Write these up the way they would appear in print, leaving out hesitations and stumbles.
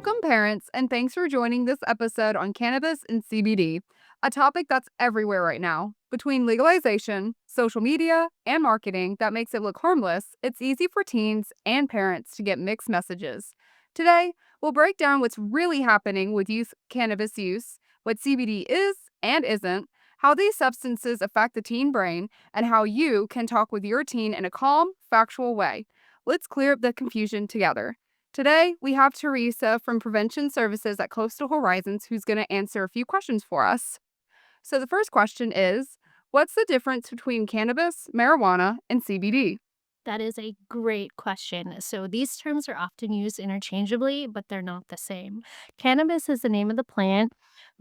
Welcome, parents, and thanks for joining this episode on cannabis and CBD, a topic that's everywhere right now. Between legalization, social media, and marketing that makes it look harmless, it's easy for teens and parents to get mixed messages. Today, we'll break down what's really happening with youth cannabis use, what CBD is and isn't, how these substances affect the teen brain, and how you can talk with your teen in a calm, factual way. Let's clear up the confusion together. Today, we have Teresa from Prevention Services at Coastal Horizons who's going to answer a few questions for us. So, the first question is, what's the difference between cannabis, marijuana, and CBD? That is a great question. So, these terms are often used interchangeably, but they're not the same. Cannabis is the name of the plant.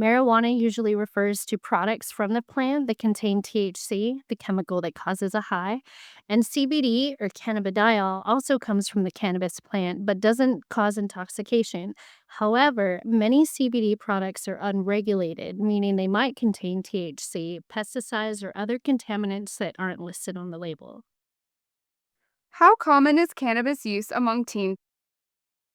Marijuana usually refers to products from the plant that contain THC, the chemical that causes a high. And CBD, or cannabidiol, also comes from the cannabis plant, but doesn't cause intoxication. However, many CBD products are unregulated, meaning they might contain THC, pesticides, or other contaminants that aren't listed on the label. How common is cannabis use among teens?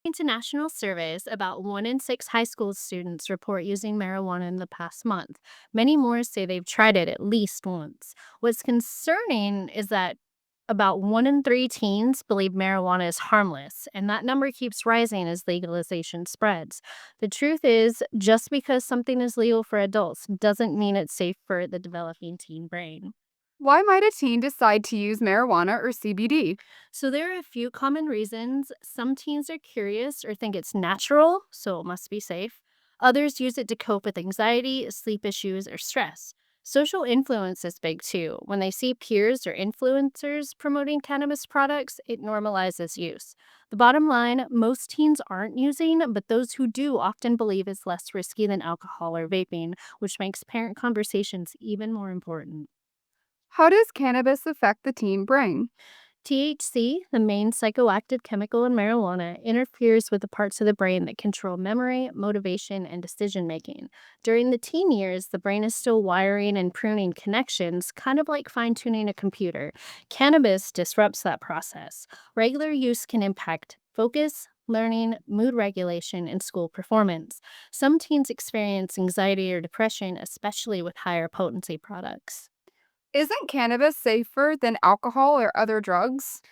International surveys, about 1 in 6 high school students report using marijuana in the past month. Many more say they've tried it at least once. What's concerning is that about 1 in 3 teens believe marijuana is harmless, and that number keeps rising as legalization spreads. The truth is, just because something is legal for adults doesn't mean it's safe for the developing teen brain. Why might a teen decide to use marijuana or CBD? So there are a few common reasons. Some teens are curious or think it's natural, so it must be safe. Others use it to cope with anxiety, sleep issues, or stress. Social influence is big too. When they see peers or influencers promoting cannabis products, it normalizes use. The bottom line, most teens aren't using, but those who do often believe it's less risky than alcohol or vaping, which makes parent conversations even more important. How does cannabis affect the teen brain? THC, the main psychoactive chemical in marijuana, interferes with the parts of the brain that control memory, motivation, and decision making. During the teen years, the brain is still wiring and pruning connections, kind of like fine tuning a computer. Cannabis disrupts that process. Regular use can impact focus, learning, mood regulation, and school performance. Some teens experience anxiety or depression, especially with higher potency products. Isn't cannabis safer than alcohol or other drugs?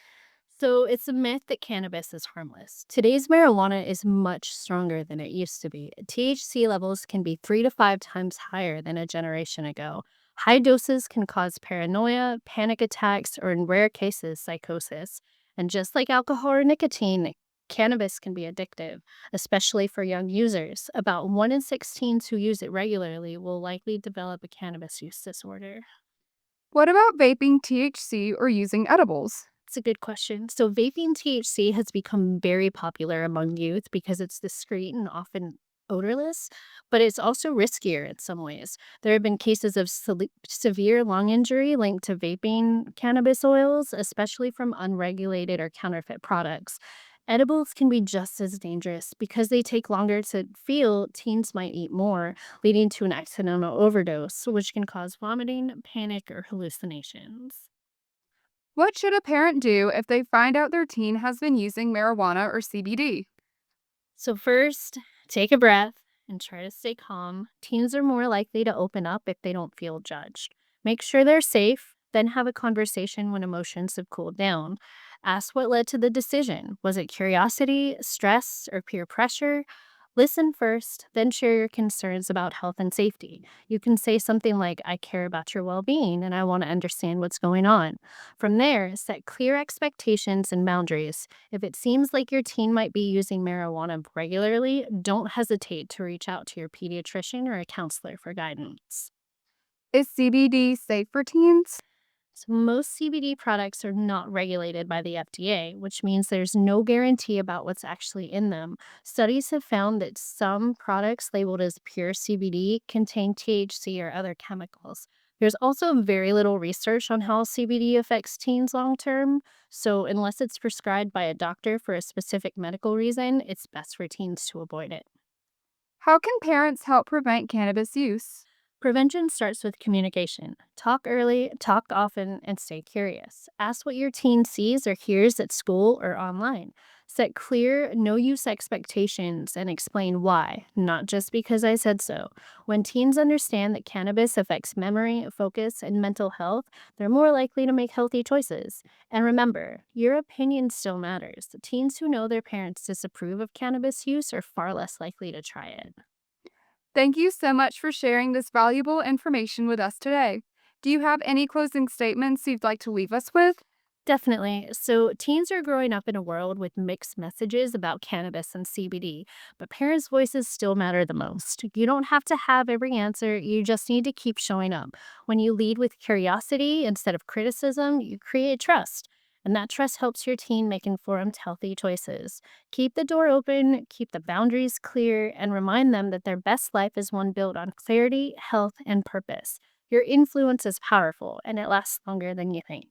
So it's a myth that cannabis is harmless. Today's marijuana is much stronger than it used to be. THC levels can be 3 to 5 times higher than a generation ago. High doses can cause paranoia, panic attacks, or in rare cases, psychosis. And just like alcohol or nicotine, cannabis can be addictive, especially for young users. About 1 in 6 teens who use it regularly will likely develop a cannabis use disorder. What about vaping THC or using edibles? It's a good question. So, vaping THC has become very popular among youth because it's discreet and often odorless, but it's also riskier in some ways. There have been cases of severe lung injury linked to vaping cannabis oils, especially from unregulated or counterfeit products. Edibles can be just as dangerous because they take longer to feel. Teens might eat more, leading to an accidental overdose, which can cause vomiting, panic, or hallucinations. What should a parent do if they find out their teen has been using marijuana or CBD? So, first, take a breath and try to stay calm. Teens are more likely to open up if they don't feel judged. Make sure they're safe, then have a conversation when emotions have cooled down. Ask what led to the decision. Was it curiosity, stress, or peer pressure? Listen first, then share your concerns about health and safety. You can say something like, I care about your well being and I want to understand what's going on. From there, set clear expectations and boundaries. If it seems like your teen might be using marijuana regularly, don't hesitate to reach out to your pediatrician or a counselor for guidance. Is CBD safe for teens? So most CBD products are not regulated by the FDA, which means there's no guarantee about what's actually in them. Studies have found that some products labeled as pure CBD contain THC or other chemicals. There's also very little research on how CBD affects teens long term, so unless it's prescribed by a doctor for a specific medical reason, it's best for teens to avoid it. How can parents help prevent cannabis use? Prevention starts with communication. Talk early, talk often, and stay curious. Ask what your teen sees or hears at school or online. Set clear, no use expectations and explain why, not just because I said so. When teens understand that cannabis affects memory, focus, and mental health, they're more likely to make healthy choices. And remember, your opinion still matters. Teens who know their parents disapprove of cannabis use are far less likely to try it. Thank you so much for sharing this valuable information with us today. Do you have any closing statements you'd like to leave us with? Definitely. So, teens are growing up in a world with mixed messages about cannabis and CBD, but parents' voices still matter the most. You don't have to have every answer, you just need to keep showing up. When you lead with curiosity instead of criticism, you create trust. And that trust helps your teen make informed, healthy choices. Keep the door open, keep the boundaries clear, and remind them that their best life is one built on clarity, health, and purpose. Your influence is powerful, and it lasts longer than you think.